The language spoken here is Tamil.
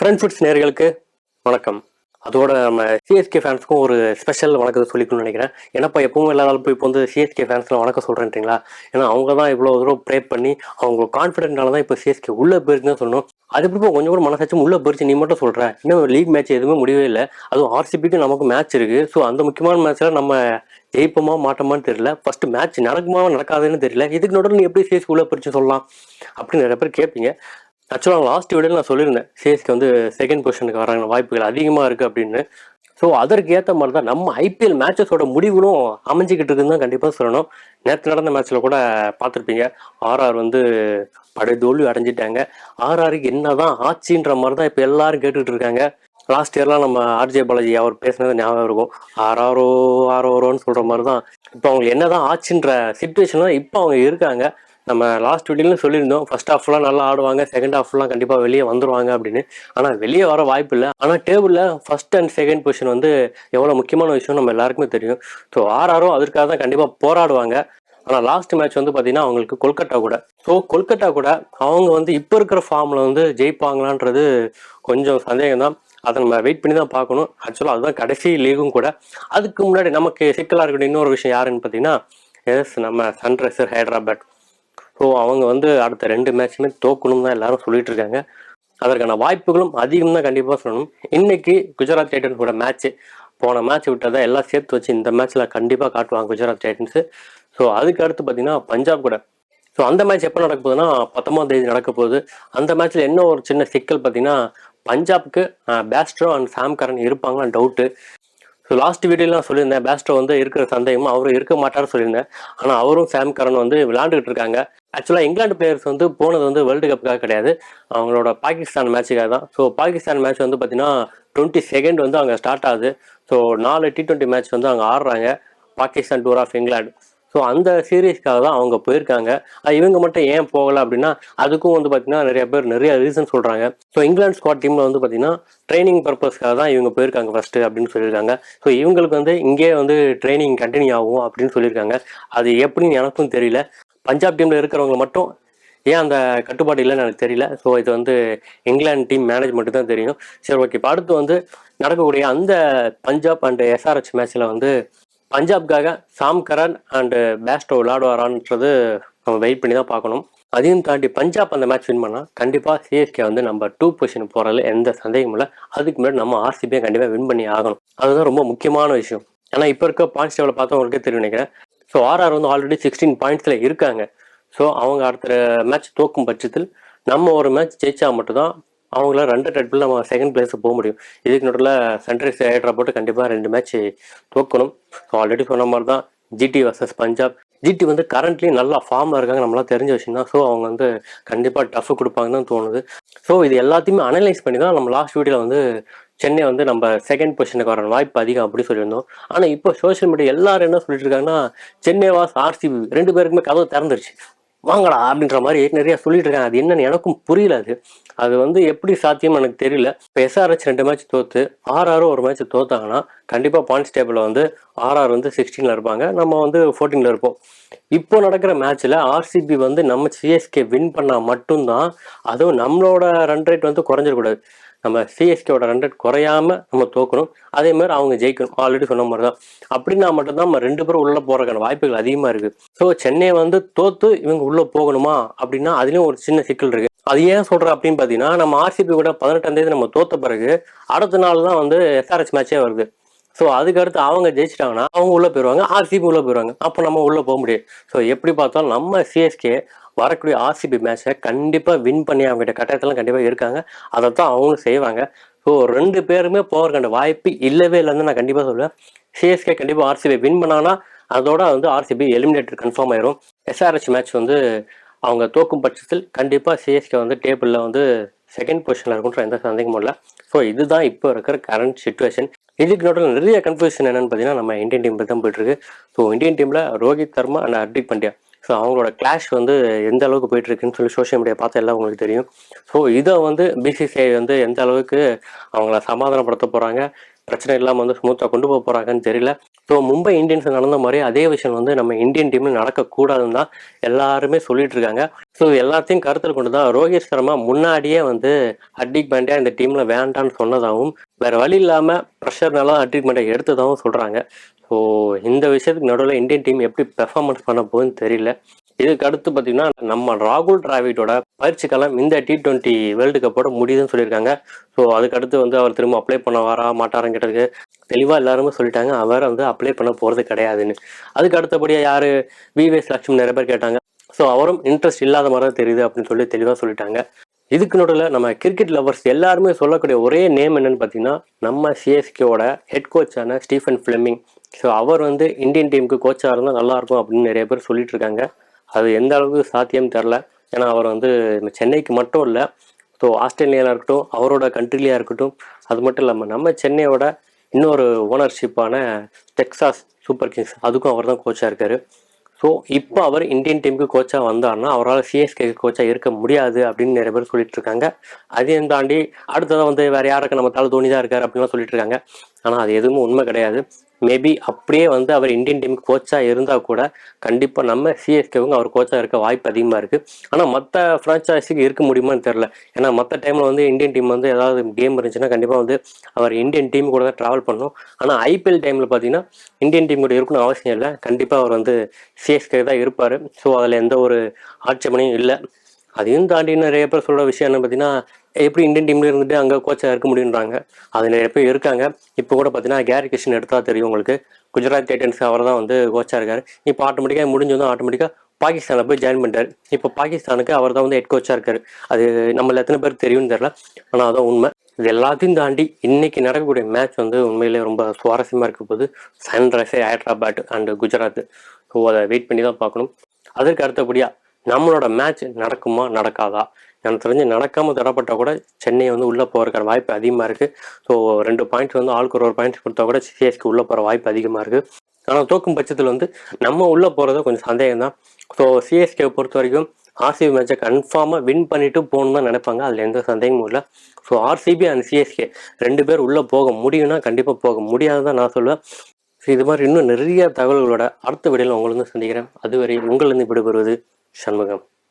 ஃப்ரெண்ட் ஃபுட்ஸ் நேயர்களுக்கு வணக்கம். அதோட நம்ம சிஎஸ்கே ஃபேன்ஸ்க்கும் ஒரு ஸ்பெஷல் வணக்கத்தை சொல்லிக்கணும்னு நினைக்கிறேன். ஏன்னாப்பா எப்பவும் எல்லாரும் இப்போ வந்து சிஎஸ்கே ஃபேன்ஸ்லாம் வணக்கம் சொல்கிறேன்றீங்களா? ஏன்னா அவங்க தான் இவ்வளோ தூரம் ப்ரே பண்ணி அவங்க கான்ஃபிடென்ட்னால தான் இப்போ சிஎஸ்கே உள்ளே போயிருக்குன்னு தான் சொன்னோம். அது எப்படி கொஞ்சம் கூட மனசாச்சும் உள்ளே போயிருச்சு நீ மட்டும் சொல்கிற? இன்னும் லீக் மேட்ச் எதுவுமே முடியவே இல்லை. அதுவும் ஆர்சிபிக்கு நமக்கு மேட்ச் இருக்குது. ஸோ அந்த முக்கியமான மேட்ச்சில் நம்ம ஜெயிப்போமா மாட்டோமான்னு தெரியல. ஃபர்ஸ்ட் மேட்ச் நடக்குமா நடக்காதுன்னு தெரியல. இதுக்கு நடுவில் நீ எப்படி சிஎஸ்கே உள்ளே போயிடுச்சு சொல்லலாம் அப்படின்னு நிறைய பேர் கேட்பீங்க. ஆக்சுவலாக லாஸ்ட் வீடியோவில் நான் சொல்லியிருந்தேன் சிஎஸ்கே வந்து செகண்ட் பொசிஷனுக்கு வராங்க வாய்ப்புகள் அதிகமாக இருக்குது அப்படின்னு. ஸோ அதற்கு ஏற்ற மாதிரி தான் நம்ம ஐபிஎல் மேட்சஸோட முடிவுகளும் அமைஞ்சிக்கிட்டு இருக்குன்னு தான் கண்டிப்பாக சொல்லணும். நேற்று நடந்த மேட்ச்சில் கூட பார்த்துருப்பீங்க, ஆர்ஆர் வந்து படுதோல்வி அடைஞ்சிட்டாங்க. ஆர்ஆருக்கு என்ன தான் ஆச்சுன்ற மாதிரி தான் இப்போ எல்லாரும் கேட்டுக்கிட்டு இருக்காங்க. லாஸ்ட் இயர்லாம் நம்ம ஆர்ஜே பாலாஜி அவர் பேசுனது ஞாபகம் இருக்கும். ஆர்ஆரோ ஆர்ஓரோன்னு சொல்கிற மாதிரி தான் இப்போ அவங்களுக்கு என்ன தான் ஆச்சுன்ற சுச்சுவேஷன்லாம் இப்போ அவங்க இருக்காங்க. நம்ம லாஸ்ட் வீடியோலையும் சொல்லியிருந்தோம், ஃபர்ஸ்ட் ஹாஃப்லாம் நல்லா ஆடுவாங்க, செகண்ட் ஹாஃப்லாம் கண்டிப்பாக வெளியே வந்துடுவாங்க அப்படின்னு. ஆனால் வெளியே வர வாய்ப்பு இல்லை. ஆனால் டேபிளில் ஃபர்ஸ்ட் அண்ட் செகண்ட் பொசிஷன் வந்து எவ்வளோ முக்கியமான விஷயம் நம்ம எல்லாருக்குமே தெரியும். ஸோ ஆர்ஆரும் அதற்காக தான் கண்டிப்பாக போராடுவாங்க. ஆனால் லாஸ்ட் மேட்ச் வந்து பார்த்தீங்கன்னா அவங்களுக்கு கொல்கட்டா கூட. ஸோ கொல்கட்டா கூட அவங்க வந்து இப்போ இருக்கிற ஃபார்மில் வந்து ஜெயிப்பாங்களான்றது கொஞ்சம் சந்தேகம் தான். அதை நம்ம வெயிட் பண்ணி தான் பார்க்கணும். ஆக்சுவலாக அதுதான் கடைசி லீகும் கூட. அதுக்கு முன்னாடி நமக்கு சிக்கலாக இருக்கக்கூடிய இன்னொரு விஷயம் யாருன்னு பார்த்தீங்கன்னா நம்ம சன்ரைசர் ஹைதராபாத். ஸோ அவங்க வந்து அடுத்த 2 மேட்சுமே தோக்கணும் தான் எல்லாரும் சொல்லிட்டு இருக்காங்க. அதற்கான வாய்ப்புகளும் அதிகம் தான் கண்டிப்பாக சொல்லணும். இன்னைக்கு குஜராத் டைட்டன்ஸ் கூட மேட்ச்சு, போன மேட்ச் விட்டதை எல்லாம் சேர்த்து வச்சு இந்த மேட்ச்சில் கண்டிப்பாக காட்டுவாங்க குஜராத் டைட்டன்ஸு. ஸோ அதுக்கு அடுத்து பார்த்தீங்கன்னா பஞ்சாப் கூட. ஸோ அந்த மேட்ச் எப்போ நடக்க போகுதுன்னா 19ஆம் தேதி நடக்க போகுது. அந்த மேட்ச்சில் என்ன ஒரு சின்ன சிக்கல் பார்த்தீங்கன்னா பஞ்சாப்க்கு பேஸ்ட்ரோ அண்ட் சாம் கரன் இருப்பாங்களான்னு டவுட்டு. ஸோ லாஸ்ட் வீடியோலாம் சொல்லியிருந்தேன், பேஸ்ட்ரோ வந்து இருக்கிற சந்தேகமும் அவரும் இருக்க மாட்டார்னு சொல்லியிருந்தேன். ஆனால் அவரும் சாம் கரன் வந்து விளையாண்டுக்கிட்டு இருக்காங்க. ஆக்சுவலாக இங்கிலாந்து பிளேயர்ஸ் வந்து போனது வந்து வேர்ல்டு கப்புக்காக கிடையாது, அவங்களோட பாகிஸ்தான் மேட்சுக்காக தான். ஸோ பாகிஸ்தான் மேட்ச் வந்து பார்த்தீங்கன்னா 22 வந்து அங்கே ஸ்டார்ட் ஆகுது. ஸோ 4 T20 மேட்ச் வந்து அங்கே ஆடுறாங்க, Pakistan tour of England. So அந்த சீரீஸ்க்காக தான் அவங்க போயிருக்காங்க. இவங்க மட்டும் ஏன் போகலை அப்படின்னா அதுக்கும் வந்து பார்த்தீங்கன்னா நிறைய பேர் நிறைய ரீசன் சொல்கிறாங்க. ஸோ இங்கிலாந்து ஸ்குவாட் டீமில் வந்து பார்த்தீங்கன்னா ட்ரைனிங் பர்பஸ்க்காக தான் இவங்க போயிருக்காங்க ஃபர்ஸ்ட்டு அப்படின்னு சொல்லியிருக்காங்க. ஸோ இவங்களுக்கு வந்து இங்கே வந்து ட்ரைனிங் கண்டினியூ ஆகும் அப்படின்னு சொல்லியிருக்காங்க. அது எப்படின்னு எனக்கும் தெரியல. பஞ்சாப் டீமில் இருக்கிறவங்க மட்டும் ஏன் அந்த கட்டுப்பாடு இல்லைன்னு எனக்கு தெரியல. ஸோ இது வந்து இங்கிலாந்து டீம் மேனேஜ்மெண்ட்டு தான் தெரியும். சரி, ஓகே. இப்போ அடுத்து வந்து நடக்கக்கூடிய அந்த பஞ்சாப் அண்ட் எஸ்ஆர்ஹெச் மேட்ச்சில் வந்து பஞ்சாப்காக சாம் கரன் அண்டு பேஸ்டோ விளையாடுவாரான்றது நம்ம வெயிட் பண்ணி தான் பார்க்கணும். அதையும் தாண்டி பஞ்சாப் அந்த மேட்ச் வின் பண்ணால் கண்டிப்பாக சிஎஸ்கே வந்து நம்பர் 2 பொசிஷன் போகிறதுல எந்த சந்தேகமும் இல்லை. அதுக்கு முன்னாடி நம்ம ஆர்சிபியை கண்டிப்பாக வின் பண்ணி ஆகணும். அதுதான் ரொம்ப முக்கியமான விஷயம். ஏன்னா இப்போ இருக்க பாயிண்ட்ஸ் டேபிளை பார்த்தா உங்களுக்கே தெரியும் நினைக்கிறேன். ஸோ ஆர்ஆர் வந்து ஆல்ரெடி 16 பாயிண்ட்ஸில் இருக்காங்க. ஸோ அவங்க அடுத்த மேட்ச் தோக்கும் பட்சத்தில் நம்ம ஒரு மேட்ச் ஜெயிச்சா மட்டும்தான் அவங்கள 2 டெட்பில் நம்ம செகண்ட் பிளேஸுக்கு போக முடியும். இதுக்கு நடுவில் சன்ரைஸ் ஹைதராபாத் கண்டிப்பாக 2 மேட்ச் தோக்கணும். ஸோ ஆல்ரெடி சொன்ன மாதிரி தான் ஜிடி வர்சஸ் பஞ்சாப். ஜிடி வந்து கரண்ட்லி நல்லா ஃபார்மில் இருக்காங்க, நம்மளாம் தெரிஞ்ச விஷயம் தான். ஸோ அவங்க வந்து கண்டிப்பாக டஃப் கொடுப்பாங்கன்னு தான் தோணுது. ஸோ இது எல்லாத்தையுமே அனலைஸ் பண்ணி தான் நம்ம லாஸ்ட் வீடியோவில் வந்து சென்னை வந்து நம்ம செகண்ட் பொசிஷனுக்கு வர வாய்ப்பு அதிகம் அப்படி சொல்லியிருந்தோம். ஆனால் இப்போ சோஷியல் மீடியா எல்லாரும் என்ன சொல்லிட்டு இருக்காங்கன்னா சென்னை வாஸ் ஆர்சிபி 2 பேருக்குமே கதவு திறந்துருச்சு, வாங்கடா அப்படின்ற மாதிரி நிறைய சொல்லிட்டு இருக்காங்க. அது என்னன்னு எனக்கும் புரியல. அது வந்து எப்படி சாத்தியம் எனக்கு தெரியல. இப்போ எஸ்ஆர்ஹெச் 2 மேட்ச் தோத்து ஆர்ஆரும் ஒரு மேட்ச் தோத்தாங்கன்னா கண்டிப்பாக பாயிண்ட்ஸ் டேபிளில் வந்து ஆர்ஆர் வந்து 16ல் இருப்பாங்க, நம்ம வந்து 14ல் இருப்போம். இப்போ நடக்கிற மேட்ச்சில் ஆர்சிபி வந்து நம்ம சிஎஸ்கே வின் பண்ணால் மட்டும்தான், அதுவும் நம்மளோட ரன் ரேட் வந்து குறைஞ்சிடக்கூடாது. நம்ம சிஎஸ்கேவோட ரன் ரேட் குறையாம நம்ம தோக்கணும், அதே மாதிரி அவங்க ஜெயிக்கணும். ஆல்ரெடி சொன்ன மாதிரி தான். அப்படின்னா மட்டும்தான் நம்ம 2 பேரும் உள்ள போறதுக்கான வாய்ப்புகள் அதிகமாக இருக்கு. ஸோ சென்னை வந்து தோத்து இவங்க உள்ள போகணுமா அப்படின்னா அதுலயும் ஒரு சின்ன சிக்கல் இருக்கு. அது ஏன் சொல்றேன் அப்படின்னு பார்த்தீங்கன்னா, நம்ம ஆர்சிபி கூட 18ஆம் தேதி நம்ம தோத்த பிறகு அடுத்த நாள் தான் வந்து எஸ்ஆர்ஹெச் மேட்சே வருது. ஸோ அதுக்கு அடுத்து அவங்க ஜெயிச்சிட்டாங்கன்னா அவங்க உள்ள போயிடுவாங்க, ஆர்சிபி உள்ள போயிடுவாங்க. அப்போ நம்ம உள்ள போக முடியாது. ஸோ எப்படி பார்த்தாலும் நம்ம சிஎஸ்கே வரக்கூடிய ஆர்சிபி மேட்சை கண்டிப்பாக வின் பண்ணி அவங்ககிட்ட கட்டாயத்தெல்லாம் கண்டிப்பாக இருக்காங்க. அதை தான் அவங்களும் செய்வாங்க. ஸோ 2 பேருமே போகிறக்கான வாய்ப்பு இல்லவே இல்லைன்னு நான் கண்டிப்பாக சொல்லுவேன். சிஎஸ்கே கண்டிப்பாக ஆர்சிபி வின் பண்ணாங்கன்னா அதோட வந்து ஆர்சிபி எலிமினேட்டர் கன்ஃபார்ம் ஆயிரும். எஸ்ஆர்ஹெச் மேட்ச் வந்து அவங்க தோக்கும் பட்சத்தில் கண்டிப்பாக சிஎஸ்கே வந்து டேபிளில் வந்து செகண்ட் பொசிஷனில் இருக்குன்ற எந்த சந்தேகமும் இல்லை. ஸோ இதுதான் இப்போ இருக்கிற கரண்ட் சுச்சுவேஷன். இதுக்கு நடுவில் நிறைய கன்ஃபியூஷன் என்னன்னு பார்த்தீங்கன்னா நம்ம இந்தியன் டீம் தான் போயிட்டுருக்கு. ஸோ இந்தியன் டீமில் ரோஹித் சர்மா அண்ட் ஹர்திக் பாண்டியா, ஸோ அவங்களோட கிளாஷ் வந்து எந்த அளவுக்கு போயிட்டுருக்குன்னு சொல்லி சோஷியல் மீடியா பார்த்தா எல்லாம் உங்களுக்கு தெரியும். ஸோ இதை வந்து பிசிசிஐ வந்து எந்த அளவுக்கு அவங்கள சமாதானப்படுத்த போகிறாங்க, பிரச்சனை இல்லாமல் வந்து ஸ்மூத்தாக கொண்டு போக போகிறாங்கன்னு தெரியல. ஸோ மும்பை இந்தியன்ஸ் நடந்த மாதிரி அதே விஷயம் வந்து நம்ம இந்தியன் டீமில் நடக்கக்கூடாதுன்னு தான் எல்லாருமே சொல்லிட்டு இருக்காங்க. ஸோ எல்லாத்தையும் கருத்தில் கொண்டு தான் ரோஹித் சர்மா முன்னாடியே வந்து ஹர்திக் பாண்டியா இந்த டீமில் வேண்டான்னு சொன்னதாகவும் வேற வழி இல்லாமல் ப்ரெஷர்னால ஹர்திக் பாண்டியா எடுத்ததாகவும் சொல்கிறாங்க. ஸோ இந்த விஷயத்துக்கு நடுவில் இந்தியன் டீம் எப்படி பெர்ஃபார்மன்ஸ் பண்ண போகுதுன்னு தெரியல. இதுக்கு அடுத்து பார்த்தீங்கன்னா நம்ம ராகுல் டிராவிடோட பயிற்சி காலம் இந்த T20 வேர்ல்டு கப்போட முடியுதுன்னு சொல்லியிருக்காங்க. ஸோ அதுக்கு அடுத்து வந்து அவர் திரும்ப அப்ளை பண்ண வரா மாட்டாரான்னு கேட்டதுக்கு தெளிவாக எல்லாருமே சொல்லிட்டாங்க அவர் வந்து அப்ளை பண்ண போகிறது கிடையாதுன்னு. அதுக்கு அடுத்தபடியாக யார் விவேஸ் லட்சுமி நிறைய பேர் கேட்டாங்க. ஸோ அவரும் இன்ட்ரெஸ்ட் இல்லாத மாதிரி தான் தெரியுது அப்படின்னு சொல்லி தெளிவாக சொல்லிட்டாங்க. இதுக்கு நடுவில் நம்ம கிரிக்கெட் லவர்ஸ் எல்லாருமே சொல்லக்கூடிய ஒரே நேம் என்னன்னு பார்த்தீங்கன்னா நம்ம சிஎஸ்கேவோட ஹெட் கோச்சான ஸ்டீஃபன் ஃபிளெமிங். ஸோ அவர் வந்து இந்தியன் டீமுக்கு கோச்சாக இருந்தால் நல்லாயிருக்கும் அப்படின்னு நிறைய பேர் சொல்லிட்டு இருக்காங்க. அது எந்த அளவுக்கு சாத்தியம் தெரில. ஏன்னா அவர் வந்து சென்னைக்கு மட்டும் இல்லை, ஸோ ஆஸ்திரேலியாவில் இருக்கட்டும், அவரோட கண்ட்ரிலேயே இருக்கட்டும், அது மட்டும் இல்லாமல் நம்ம சென்னையோட இன்னொரு ஓனர்ஷிப்பான டெக்சாஸ் சூப்பர் கிங்ஸ் அதுக்கும் அவர் தான் கோச்சாக இருக்கார். ஸோ இப்போ அவர் இந்தியன் டீமுக்கு கோச்சாக வந்தார்னா அவரால் சிஎஸ்கேக்கு கோச்சாக இருக்க முடியாது அப்படின்னு நிறைய பேர் சொல்லிட்டு இருக்காங்க. அதையும் தாண்டி அடுத்ததான் வந்து வேறு யாருக்கு நம்ம தலை தோனி தான் இருக்கார் அப்படின்லாம் சொல்லிட்டு இருக்காங்க. ஆனால் அது எதுவும் உண்மை கிடையாது. மேபி அப்படியே வந்து அவர் இந்தியன் டீமுக்கு கோச்சாக இருந்தால் கூட கண்டிப்பாக நம்ம சிஎஸ்கேவுங்க அவர் கோச்சாக இருக்க வாய்ப்பு அதிகமாக இருக்குது. ஆனால் மற்ற ஃப்ரான்ச்சைஸிக்கு இருக்க முடியுமான்னு தெரில. ஏன்னா மற்ற டைமில் வந்து இந்தியன் டீம் வந்து ஏதாவது கேம் இருந்துச்சுன்னா கண்டிப்பாக வந்து அவர் இந்தியன் டீம் கூட தான் ட்ராவல் பண்ணணும். ஆனால் ஐபிஎல் டைமில் பார்த்தீங்கன்னா இந்தியன் டீம் கூட இருக்கணும்னு அவசியம் இல்லை, கண்டிப்பாக அவர் வந்து சிஎஸ்கே தான் இருப்பார். ஸோ அதில் எந்த ஒரு ஆட்சேபனையும் இல்லை. அதையும் தாண்டி நிறைய பேர் சொல்கிற விஷயம் என்ன பார்த்தீங்கன்னா, எப்படி இந்தியன் டீமில் இருந்துட்டு அங்கே கோச்சாக இருக்க முடியுன்றாங்க. அது நிறைய பேர் இருக்காங்க. இப்போ கூட பார்த்தீங்கன்னா கேரி கிஷன் எடுத்தால் தெரியும் உங்களுக்கு, குஜராத் டைட்டன்ஸ் அவர் தான் வந்து கோச்சாக இருக்கார். இப்போ ஆட்டோமேட்டிக்காக முடிஞ்சதும் ஆட்டோமேட்டிக்காக பாகிஸ்தானில் போய் ஜாயின் பண்ணிட்டார். இப்போ பாகிஸ்தானுக்கு அவர் தான் வந்து ஹெட் கோச்சாக இருக்கார். அது நம்மள எத்தனை பேருக்கு தெரியும்னு தெரில, ஆனால் அதான் உண்மை. இது எல்லாத்தையும் தாண்டி இன்னைக்கு நடக்கக்கூடிய மேட்ச் வந்து உண்மையிலே ரொம்ப சுவாரஸ்யமாக இருக்க போது. Sunrise Hyderabad and Gujarat. So அதை வெயிட் பண்ணி தான் பார்க்கணும். அதற்கு அடுத்தபடியாக நம்மளோட மேட்ச் நடக்குமா நடக்காதா? எனக்கு தெரிஞ்சு நடக்காமல் தரப்பட்டால் கூட சென்னை வந்து உள்ளே போகிறதுக்கான வாய்ப்பு அதிகமாக இருக்குது. ஸோ 2 பாயிண்ட்ஸ் வந்து ஆளுக்கு ஒரு பாயிண்ட்ஸ் கொடுத்தா கூட சிஎஸ்கே உள்ளே போகிற வாய்ப்பு அதிகமாக இருக்குது. ஆனால் தோக்கும் பட்சத்தில் வந்து நம்ம உள்ளே போகிறது கொஞ்சம் சந்தேகம் தான். ஸோ சிஎஸ்கேவை பொறுத்த வரைக்கும் ஆர்சிபி மேட்சை கன்ஃபார்மாக வின் பண்ணிட்டு போகணும்னு தான் நினைப்பாங்க, அதில் எந்த சந்தேகமும் இல்லை. ஸோ ஆர்சிபி அண்ட் சிஎஸ்கே 2 பேர் உள்ளே போக முடியும்னா கண்டிப்பாக போக முடியாது தான் நான் சொல்லுவேன். ஸோ இது மாதிரி இன்னும் நிறைய தகவல்களோட அடுத்த வீடியோவில் உங்களை வந்து சந்திக்கிறேன். அதுவரை உங்களிருந்து விடுபெறுவது சண்முகம்.